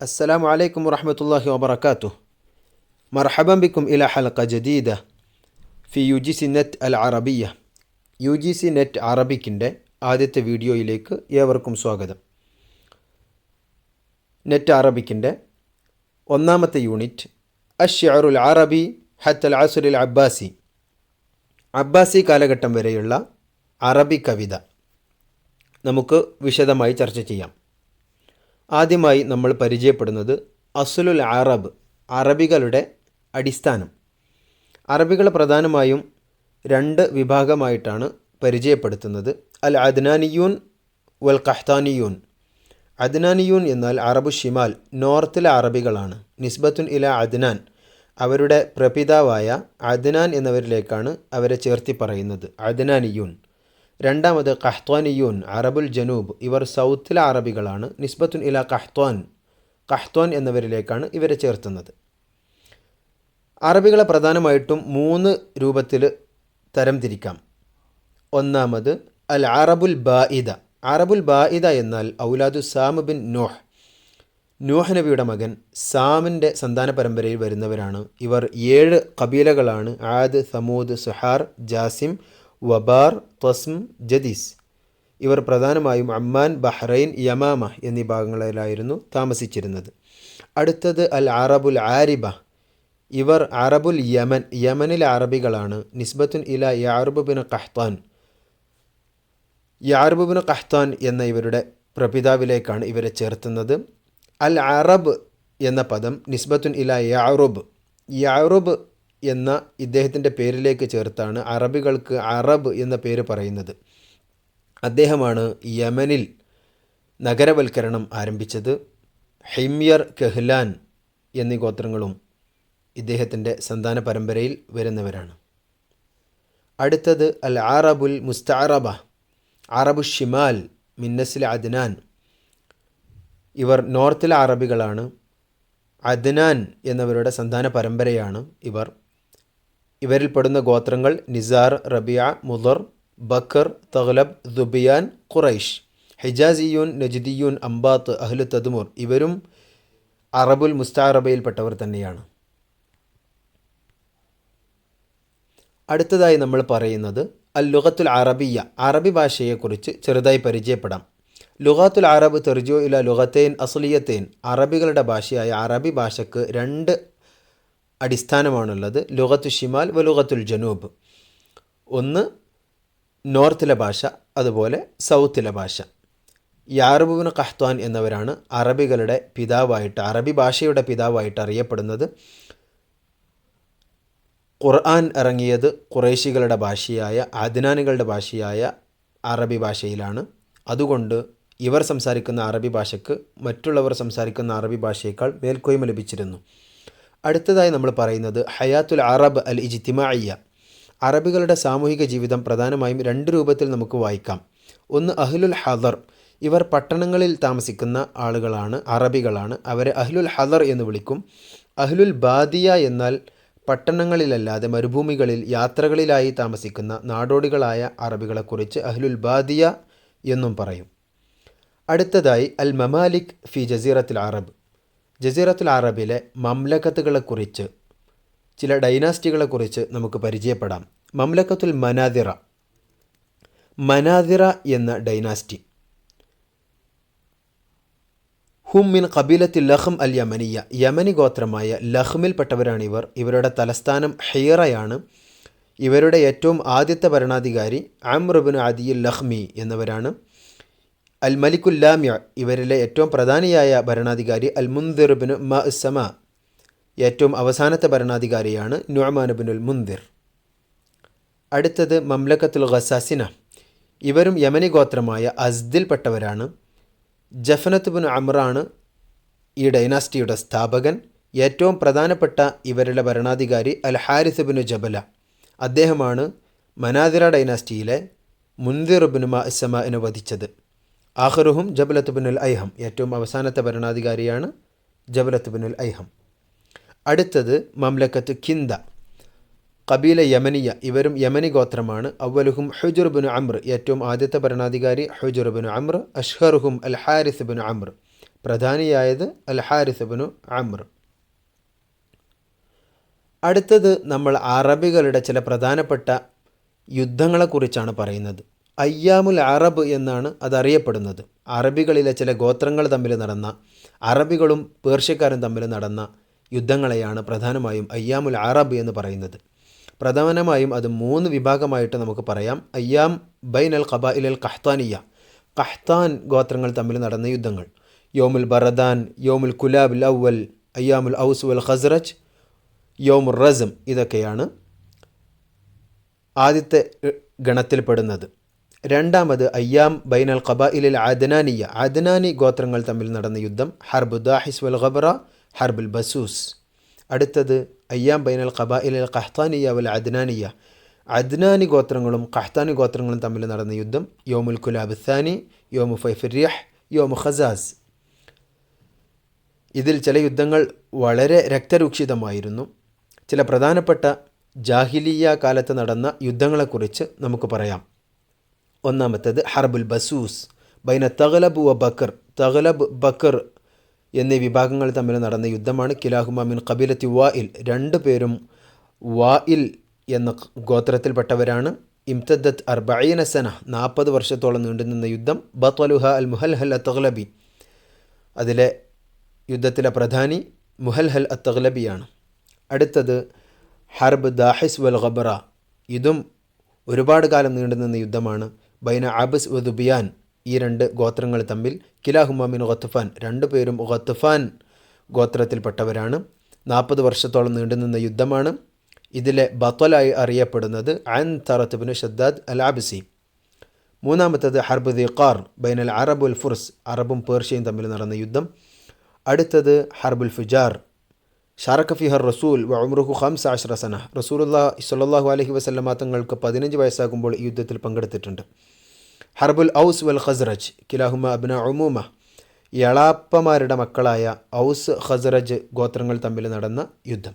السلام عليكم ورحمة الله وبركاته. مرحبا بكم إلى حلقة جديدة في UGC net അൽ Arabiya. UGC net അറബിക്കിൻ്റെ ആദ്യത്തെ വീഡിയോയിലേക്ക് ഏവർക്കും സ്വാഗതം. നെറ്റ് അറബിക്കിൻ്റെ ഒന്നാമത്തെ യൂണിറ്റ് അശ്ശിഅറുൽ അറബി ഹത്തൽ അസ്റുൽ അബ്ബാസി, അബ്ബാസി കാലഘട്ടം വരെയുള്ള അറബി കവിത നമുക്ക് വിശദമായി ചർച്ച ചെയ്യാം. ആദ്യമായി നമ്മൾ പരിചയപ്പെടുന്നത് അസ്ലുൽ അറബ്, അറബികളുടെ അടിസ്ഥാനം. അറബികൾ പ്രധാനമായും രണ്ട് വിഭാഗമായിട്ടാണ് പരിചയപ്പെടുത്തുന്നത്. അൽ അദ്നാനിയൂൻ വൽ ഖഹ്താനിയൂൻ. അദ്നാനിയൂൻ എന്നാൽ അറബു ഷിമാൽ, നോർത്തിലെ അറബികളാണ്. നിസ്ബത്തുൻ ഇല അദ്നാൻ, അവരുടെ പ്രപിതാവായ അദ്നാൻ എന്നവരിലേക്കാണ് അവരെ ചേർത്തി പറയുന്നത്, അദ്നാനിയൂൻ. രണ്ടാമത് ഖഹ്ത്വാനിയൂൻ, അറബുൽ ജനൂബ്, ഇവർ സൗത്തിലെ അറബികളാണ്. നിസ്ബത്തുൻ ഇല ഖഹ്ത്വാൻ എന്നവരിലേക്കാണ് ഇവരെ ചേർത്തുന്നത്. അറബികളെ പ്രധാനമായിട്ടും മൂന്ന് രൂപത്തിൽ തരംതിരിക്കാം. ഒന്നാമത് അൽ അറബുൽ ബാഇദ. അറബുൽ ബാഇദ എന്നാൽ ഔലാദു സാം ബിൻ നൂഹ് നബിയുടെ മകൻ സാമിൻ്റെ സന്താന പരമ്പരയിൽ വരുന്നവരാണ്. ഇവർ 7 കബീലകളാണ്: ആദ്, സമൂദ്, സുഹാർ, ജാസിം, വബാർ, തസ്ം, ജദീസ്. ഇവർ പ്രധാനമായും അമ്മാൻ, ബഹ്റൈൻ, യമാമ എന്നീ ഭാഗങ്ങളിലായിരുന്നു താമസിച്ചിരുന്നത്. അടുത്തത് അൽ അറബുൽ ആരിബ. ഇവർ അറബുൽ യമനിലെ അറബികളാണ്. നിസ്ബത്തുൻ ഇല യഅർബ് ബിൻ ഖഹ്താൻ എന്ന ഇവരുടെ പ്രപിതാവിലേക്കാണ് ഇവരെ ചേർത്തുന്നത്. അൽ അറബ് എന്ന പദം നിസ്ബത്തുൻ ഇല യഅറുബ് എന്ന ഇദ്ദേഹത്തിൻ്റെ പേരിലേക്ക് ചേർത്താണ് അറബികൾക്ക് അറബ് എന്ന പേര് പറയുന്നത്. അദ്ദേഹമാണ് യമനിൽ നഗരവൽക്കരണം ആരംഭിച്ചത്. ഹിമ്യർ, കെഹ്ലാൻ എന്നീ ഗോത്രങ്ങളും ഇദ്ദേഹത്തിൻ്റെ സന്താന പരമ്പരയിൽ വരുന്നവരാണ്. അടുത്തത് അൽ അറബുൽ മുസ്തഅറബ, അറബു ഷിമാൽ മിന്നസിൽ അദ്നാൻ. ഇവർ നോർത്തിലെ അറബികളാണ്. അദ്നാൻ എന്നവരുടെ സന്താന പരമ്പരയാണ് ഇവർ. ഇവരിൽപ്പെടുന്ന ഗോത്രങ്ങൾ നിസാർ, റബിയ, മുദർ, ബക്കർ, തഗ്ലബ്, ദുബിയാൻ, ഖുറൈഷ്. ഹിജാസിയൂൻ, നജ്ദിയൂൻ, അംബാത്ത്, അഹ്ലു തദ്മുർ ഇവരും അറബുൽ മുസ്തഅറബയിൽപ്പെട്ടവർ തന്നെയാണ്. അടുത്തതായി നമ്മൾ പറയുന്നത് അൽ ലുഗത്തുൽ അറബിയ, അറബി ഭാഷയെക്കുറിച്ച് ചെറുതായി പരിചയപ്പെടാം. ലുഗത്തുൽ അറബ് തെർജു ഇല ലുഗത്തൈൻ അസ്ലിയത്തൈൻ. അറബികളുടെ ഭാഷയായ അറബി ഭാഷയ്ക്ക് 2 അടിസ്ഥാനമാണുള്ളത്: ലുഗത്തു ഷിമാൽ വ ലുഗത്തുൽ ജനൂബ്. ഒന്ന് നോർത്തിലെ ഭാഷ, അതുപോലെ സൗത്തിലെ ഭാഷ. യഅർബ് ബിൻ ഖഹ്ത്വാൻ എന്നവരാണ് അറബികളുടെ പിതാവായിട്ട്, അറബി ഭാഷയുടെ പിതാവായിട്ട് അറിയപ്പെടുന്നത്. ഖുർആൻ ഇറങ്ങിയത് ഖുറൈശികളുടെ ഭാഷയായ, അദ്നാനുകളുടെ ഭാഷയായ അറബി ഭാഷയിലാണ്. അതുകൊണ്ട് ഇവർ സംസാരിക്കുന്ന അറബി ഭാഷയ്ക്ക് മറ്റുള്ളവർ സംസാരിക്കുന്ന അറബി ഭാഷയേക്കാൾ മേൽക്കോയ്മ ലഭിച്ചിരുന്നു. അടുത്തതായി നമ്മൾ പറയുന്നത് ഹയാത്തുൽ അറബ് അൽ ഇജ്തിമാഇയ്യ. അറബികളുടെ സാമൂഹിക ജീവിതം പ്രധാനമായും 2 രൂപത്തിൽ നമുക്ക് വായിക്കാം. ഒന്ന് അഹ്ലുൽ ഹദർ. ഇവർ പട്ടണങ്ങളിൽ താമസിക്കുന്ന ആളുകളാണ്, അറബികളാണ്. അവരെ അഹ്ലുൽ ഹദർ എന്ന് വിളിക്കും. അഹ്ലുൽ ബാദിയ എന്നാൽ പട്ടണങ്ങളിലല്ലാതെ മരുഭൂമികളിൽ യാത്രകളിലായി താമസിക്കുന്ന നാടോടികളായ അറബികളെക്കുറിച്ച് അഹ്ലുൽ ബാദിയ എന്നും പറയും. അടുത്തതായി അൽ മമാലിക് ഫി ജസീറത്തുൽ അറബ്. ജസീറത്തുൽ അറബിലെ മംലക്കത്തുകളെക്കുറിച്ച്, ചില ഡൈനാസ്റ്റികളെക്കുറിച്ച് നമുക്ക് പരിചയപ്പെടാം. മംലക്കത്തുൽ മനാദിറ എന്ന ഡൈനാസ്റ്റി. ഹും മിൻ ഖബീലത്തിൽ ലഖ്ം അൽ യമനിയ. യമനി ഗോത്രമായ ലഖ്മിൽപ്പെട്ടവരാണ് ഇവർ. ഇവരുടെ തലസ്ഥാനം ഹീറയാണ്. ഇവരുടെ ഏറ്റവും ആദ്യത്തെ ഭരണാധികാരി അംർ ഇബ്നു അദിയിൽ ലഖ്മി എന്നവരാണ്. അൽ മലിക്കുൽ ലാമിയ. ഇവരിലെ ഏറ്റവും പ്രധാനിയായ ഭരണാധികാരി അൽ മുൻദിർ ഇബ്നു മഅ്സമ. ഏറ്റവും അവസാനത്തെ ഭരണാധികാരിയാണ് നുഅ്മാൻ ഇബ്നുൽ മുൻദിർ. അടുത്തത് മംലക്കത്തുൽ ഖസാസിന. ഇവരും യമനി ഗോത്രമായ അസ്ദിൽപ്പെട്ടവരാണ്. ജഫനത്ത് ഇബ്നു അമ്രാണ് ഈ ഡൈനാസ്റ്റിയുടെ സ്ഥാപകൻ. ഏറ്റവും പ്രധാനപ്പെട്ട ഇവരുടെ ഭരണാധികാരി അൽ ഹാരിസ് ഇബ്നു ജബല. അദ്ദേഹമാണ് മനാദിറ ഡൈനാസ്റ്റിയിലെ മുൻദിർ ഇബ്നു മഅ്സമനെ വധിച്ചത്. ആഖിറുഹും ജബലത്ത് ഇബ്നുൽ ഐഹം. ഏറ്റവും അവസാനത്തെ ഭരണാധികാരിയാണ് ജബലത്ത് ഇബ്നുൽ ഐഹം. അടുത്തത് മംലക്കത്ത് കിന്ദ, കബീല യമനിയ. ഇവരും യമനി ഗോത്രമാണ്. അവലുഹും ഹുജുർ ബിൻ അമ്ർ. ഏറ്റവും ആദ്യത്തെ ഭരണാധികാരി ഹുജുർ ബിൻ അമ്ർ. അഷ്ഹറുഹും അൽ ഹാരിസ് ബിൻ അമ്ർ. പ്രധാനിയായത് അൽ ഹാരിസ് ഇബ്നു അംർ. അടുത്തത് നമ്മൾ അറബികളുടെ ചില പ്രധാനപ്പെട്ട യുദ്ധങ്ങളെക്കുറിച്ചാണ് പറയുന്നത്. അയ്യാമുൽ അറബ് എന്നാണ് അതറിയപ്പെടുന്നത്. അറബികളിലെ ചില ഗോത്രങ്ങൾ തമ്മിൽ നടന്ന, അറബികളും പേർഷ്യക്കാരും തമ്മിൽ നടന്ന യുദ്ധങ്ങളെയാണ് പ്രധാനമായും അയ്യാമുൽ അറബ് എന്ന് പറയുന്നത്. പ്രധാനമായും അത് 3 വിഭാഗമായിട്ട് നമുക്ക് പറയാം. അയ്യാം ബൈൻ അൽ ഖബായിൽ അൽ ഖഹ്താനിയ, ഖഹ്താൻ ഗോത്രങ്ങൾ തമ്മിൽ നടന്ന യുദ്ധങ്ങൾ. യോമുൽ ബറദാൻ, യോമുൽ കുലാബ് അൽ അവൽ, അയ്യാമുൽ ഔസ് വൽ ഖസ്റജ്, യോമുൽ റസം, ഇതൊക്കെയാണ് ആദ്യത്തെ ഗണത്തിൽപ്പെടുന്നത്. രണ്ടാമത് അയ്യാം ബൈൻ അൽ ഖബായിൽ അൽ അദ്നാനിയ, അദ്നാനി ഗോത്രങ്ങൾ തമ്മിൽ നടന്ന യുദ്ധം. ഹർബ് ദാഹിസ് വൽ ഖബ്ര, ഹർബുൽ ബസൂസ്. അടുത്തത് അയ്യാം ബൈൻ അൽ ഖബായിൽ അൽ ഖഹ്താനിയ വൽ അദ്നാനിയ, അദ്നാനി ഗോത്രങ്ങളും ഖഹ്താനി ഗോത്രങ്ങളും തമ്മിൽ നടന്ന യുദ്ധം. യോമുൽ കുലാബ് ഥാനി, യോമു ഫൈഫിറിയഹ്, യോമു ഖസാസ്. ഇതിൽ ചില യുദ്ധങ്ങൾ വളരെ രക്തരൂക്ഷിതമായിരുന്നു. ചില പ്രധാനപ്പെട്ട ജാഹിലിയ കാലത്ത് നടന്ന യുദ്ധങ്ങളെക്കുറിച്ച് നമുക്ക് പറയാം. ഒന്നാമത്തേത് ഹർബുൽ ബസൂസ് ബൈന തഗ്ലബ് വ ബക്കർ, തഗ്ലബ് ബക്കർ എന്നീ വിഭാഗങ്ങൾ തമ്മിൽ നടന്ന യുദ്ധമാണ്. കിലാഹുമ മിൻ ഖബീലത്തി വായിൽ, 2 പേരും വായിൽ എന്ന ഗോത്രത്തിൽപ്പെട്ടവരാണ്. ഇംതദ്ദത്ത് 40 സന, 40 വർഷത്തോളം നീണ്ടുനിന്ന യുദ്ധം. ബത്വലുഹ അൽ മുഹൽഹൽ അത്തഗ്ലബി, അതിലെ യുദ്ധത്തിലെ പ്രധാനി മുഹൽഹൽ അത്തഗ്ലബിയാണ്. അടുത്തത് ഹർബ് ദാഹിസ് വൽ ഖബ്ര, ഇതും ഒരുപാട് കാലം നീണ്ടുനിന്ന യുദ്ധമാണ്. ബൈന അബസ് വ ദുബിയാൻ, ഈ 2 ഗോത്രങ്ങൾ തമ്മിൽ. കിലാഹുമ മിൻ ഗത്ഫാൻ, 2 പേരും ഗത്ഫാൻ ഗോത്രത്തിൽപ്പെട്ടവരാണ്. 40 വർഷത്തോളം നീണ്ടുനിന്ന യുദ്ധമാണ്. ഇതിലെ ബത്വലായി അറിയപ്പെടുന്നത് അൻതറത്ത് ഇബ്നു ഷദ്ദാദ് അൽ അബ്സി. മൂന്നാമത്തേത് ഹർബ് ദിഖാർ ബൈൻ അൽ അറബ് വൽ ഫുർസ്, അറബും പേർഷ്യയും തമ്മിൽ നടന്ന യുദ്ധം. അടുത്തത് ഹർബുൽ ഫുജാർ, ഷാറക ഫിഹർ റസൂൽ വ ഉംറുഹു 15 സന, റസൂലുള്ളാഹി സ്വല്ലല്ലാഹു അലൈഹി വസല്ലമ തങ്ങൾക്ക് 15 വയസ്സാകുമ്പോൾ ഈ യുദ്ധത്തിൽ പങ്കെടുത്തിട്ടുണ്ട്. ഹർബുൽ ഔസ് വൽ ഖസ്റജ്, കിലാഹുമ അബ്ന ഉമൂമ, എളാപ്പമാരുടെ മക്കളായ ഔസ് ഖസ്റജ് ഗോത്രങ്ങൾ തമ്മിൽ നടന്ന യുദ്ധം.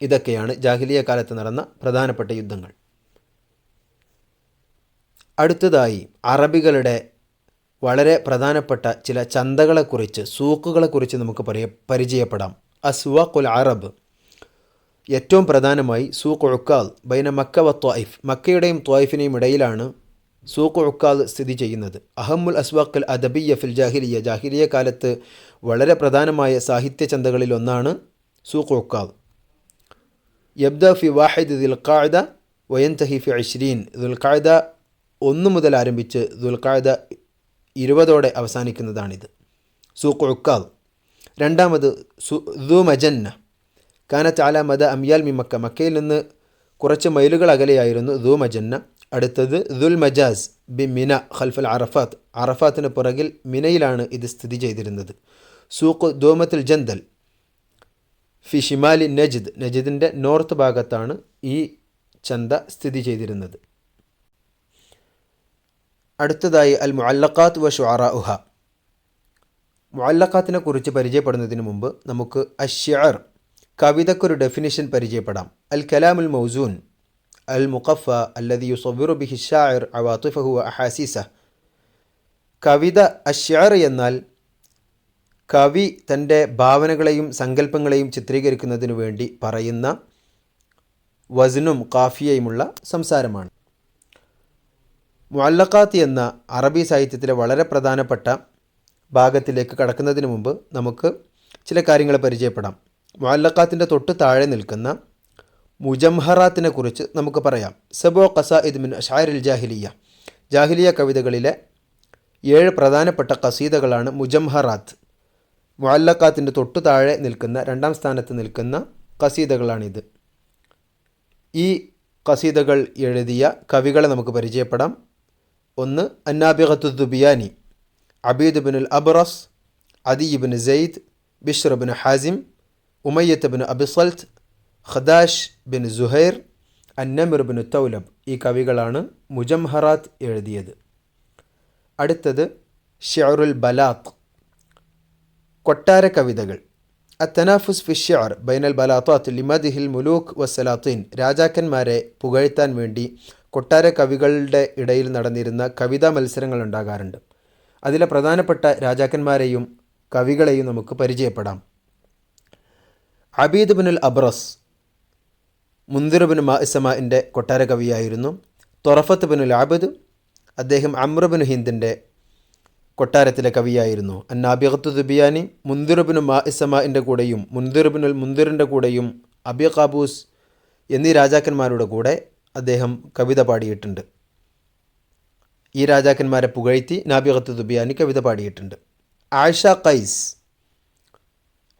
ഇതൊക്കെയാണ് ജാഹിലിയ കാലത്ത് നടന്ന പ്രധാനപ്പെട്ട യുദ്ധങ്ങൾ. അടുത്തതായി അറബികളുടെ വളരെ പ്രധാനപ്പെട്ട ചില ചന്തകളെക്കുറിച്ച്, സൂക്കുകളെക്കുറിച്ച് നമുക്ക് പരിചയപ്പെടാം. അസ്വാഖുൽ അറബ്, ഏറ്റവും പ്രധാനമായി സൂഖ് ഉക്കാൽ ബൈന മക്ക വ ത്വായിഫ്, മക്കയുടെയും ത്വായിഫിനെയും ഇടയിലാണ് സൂഖ് ഉക്കാൽ സ്ഥിതി ചെയ്യുന്നത്. അഹമ്മുൽ അസ്വാഖുൽ അദബിയ ഫിൽ ജാഹിലിയ, ജാഹിലിയ കാലത്ത് വളരെ പ്രധാനമായ സാഹിത്യ ചന്തകളിൽ ഒന്നാണ് സൂഖ് ഉക്കാൽ. യബ്ദ ഫി വാഹിദ് ദുൽഖഅദ വയൻതഹി ഫി 20, ദുൽഖഅദ 1 മുതൽ ആരംഭിച്ച് ദുൽഖഅദ 20ഓടെ അവസാനിക്കുന്നതാണിത്, സൂഖ് ഉക്കാൽ. രണ്ടാമത് ദു മജന്ന, കാനത്ത് അല മദ അംയാൽ മി മക്ക, മക്കയിൽ നിന്ന് കുറച്ച് മൈലുകൾ അകലെയായിരുന്നു ദു മജന്ന. അടുത്തത് ദുൽ മജാസ് ബി മിന ഖൽഫൽ അറഫാത്ത്, അറഫാത്തിന് പുറകിൽ മിനയിലാണ് ഇത് സ്ഥിതി ചെയ്തിരുന്നത്. സൂഖ് ദോമത്തുൽ ജന്തൽ ഫി ഷിമാലി നജിദ്, നജിദിൻ്റെ നോർത്ത് ഭാഗത്താണ് ഈ ചന്ത സ്ഥിതി ചെയ്തിരുന്നത്. അടുത്തതായി അൽ മുഅല്ലഖാത്ത് വ ശുഅറാഉഹ, മുഅല്ലഖാത്തിനെ കുറിച്ച് പരിചയപ്പെടുന്നതിന് മുമ്പ് നമുക്ക് അശ്ശിഅർ, കവിതക്കൊരു ഡെഫിനിഷൻ പരിചയപ്പെടാം. അൽ കലാമുൽ മൗസൂൻ അൽ മുഖഫ അല്ലദി യുസവ്വിറു ബിഹി ശാഇർ അവാതിഫഹു വ അഹാസിസഹ്. കവിത, അശ്ശിഅർ എന്നാൽ കവി തൻ്റെ ഭാവനകളെയും സങ്കല്പങ്ങളെയും ചിത്രീകരിക്കുന്നതിനു വേണ്ടി പറയുന്ന വസ്നും കാഫിയയുമുള്ള സംസാരമാണ്. മുഅല്ലഖാത്ത് എന്ന അറബി സാഹിത്യത്തിലെ വളരെ പ്രധാനപ്പെട്ട ഭാഗത്തിലേക്ക് കടക്കുന്നതിന് മുമ്പ് നമുക്ക് ചില കാര്യങ്ങൾ പരിചയപ്പെടാം. മുഅല്ലഖാത്തിൻ്റെ തൊട്ട് താഴെ നിൽക്കുന്ന മുജംഹറാത്തിനെ കുറിച്ച് നമുക്ക് പറയാം. സബോ ഖസായിദ് മിൻ അശ്ആരിൽ ജാഹിലിയ, ജാഹിലിയ കവിതകളിലെ 7 പ്രധാനപ്പെട്ട ഖസീദകളാണ് മുജംഹറാത്ത്. മുഅല്ലഖാത്തിൻ്റെ തൊട്ടു താഴെ നിൽക്കുന്ന 2ാം സ്ഥാനത്ത് നിൽക്കുന്ന ഖസീദകളാണിത്. ഈ ഖസീദകൾ എഴുതിയ കവികളെ നമുക്ക് പരിചയപ്പെടാം. ഒന്ന് അന്നാബിഗത്തു ദുബിയാനി, അബീദ് ബിൻ അൽ അബ്റസ്, അദി ബിൻ സെയ്ദ്, ബിഷ്ർ ബിൻ ഹാസിം, ഉമയ്യത്ത് ബിൻ അബിസൽത്ത്, ഖദാഷ് ബിൻ സുഹൈർ, അന്നമിർ ബിൻ തൗലബ്. ഈ കവികളാണ് മുജംഹറാത്ത് എഴുതിയത്. അടുത്തത് ഷിഅറുൽ ബലാത്ത്, കൊട്ടാര കവിതകൾ. അത്തനാഫുസ് ഫി ഷിഅർ ബൈനൽ ബലാത്താത്ത് ലിമദിഹിൽ മുലൂക്ക് വസ്സലാത്തീൻ, രാജാക്കന്മാരെ പുകഴ്ത്താൻ വേണ്ടി കൊട്ടാര കവികളുടെ ഇടയിൽ നടന്നിരുന്ന കവിതാ മത്സരങ്ങൾ ഉണ്ടാകാറുണ്ട്. അതിലെ പ്രധാനപ്പെട്ട രാജാക്കന്മാരെയും കവികളെയും നമുക്ക് പരിചയപ്പെടാം. അബീദ് ബിനുൽ അബ്രസ് മുന്ദിർ ബിൻ മാഇസമാൻ്റെ കൊട്ടാര കവിയായിരുന്നു. തൊറഫത്ത് ബിനുൽ ആബദ് അദ്ദേഹം അമ്ർ ബിൻ ഹിന്ദിൻ്റെ കൊട്ടാരത്തിലെ കവിയായിരുന്നു. അന്നാബിഖത്തു ദുബിയാനി മുന്ദിർ ബിൻ മാഇസമാൻ്റെ കൂടെയും മുന്ദിർ ബിനുൽ മുന്ദിറിൻ്റെ കൂടെയും അബി ഖാബൂസ് എന്നീ രാജാക്കന്മാരുടെ കൂടെ അദ്ദേഹം കവിത പാടിയിട്ടുണ്ട്. ഈ രാജാക്കന്മാരെ പുകഴ്ത്തി നാബിഖത്തു ദുബിയാനി കവിത പാടിയിട്ടുണ്ട്. ആയിഷ ഖൈസ്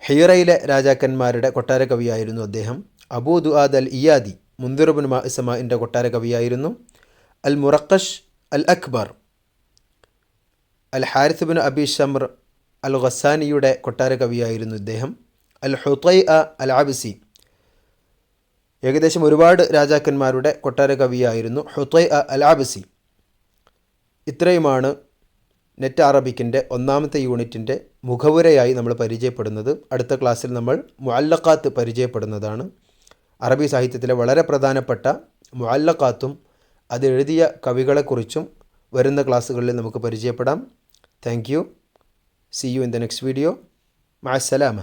ഹീറയിലെ രാജാക്കന്മാരുടെ കൊട്ടാര കവിയായിരുന്നു അദ്ദേഹം. അബൂ ദുആദ് അൽ ഇയാദി മുന്ദിർ ബിൻ മാഇസമാൻ്റെ കൊട്ടാര കവിയായിരുന്നു. അൽ മുറക്കഷ് അൽ അക്ബർ അൽ ഹാരിസ് ബിൻ അബി ഷംർ അൽ ഖസാനിയുടെ കൊട്ടാര കവിയായിരുന്നു ഇദ്ദേഹം. അൽ ഹുതൈഅ അൽ അബ്സി ഏകദേശം ഒരുപാട് രാജാക്കന്മാരുടെ കൊട്ടാര കവിയായിരുന്നു ഹുതൈഅ അൽ അബ്സി. ഇത്രയുമാണ് നെറ്റ് അറബിക്കിൻ്റെ ഒന്നാമത്തെ യൂണിറ്റിൻ്റെ മുഖവുരയായി നമ്മൾ പരിചയപ്പെടുന്നത്. അടുത്ത ക്ലാസ്സിൽ നമ്മൾ മുഅല്ലഖാത്ത് പരിചയപ്പെടുന്നതാണ്. അറബി സാഹിത്യത്തിലെ വളരെ പ്രധാനപ്പെട്ട മുഅല്ലഖാത്തും അത് എഴുതിയ കവികളെക്കുറിച്ചും വരുന്ന ക്ലാസ്സുകളിൽ നമുക്ക് പരിചയപ്പെടാം. Thank you. See you in the next video. മഅസ്സലാമ.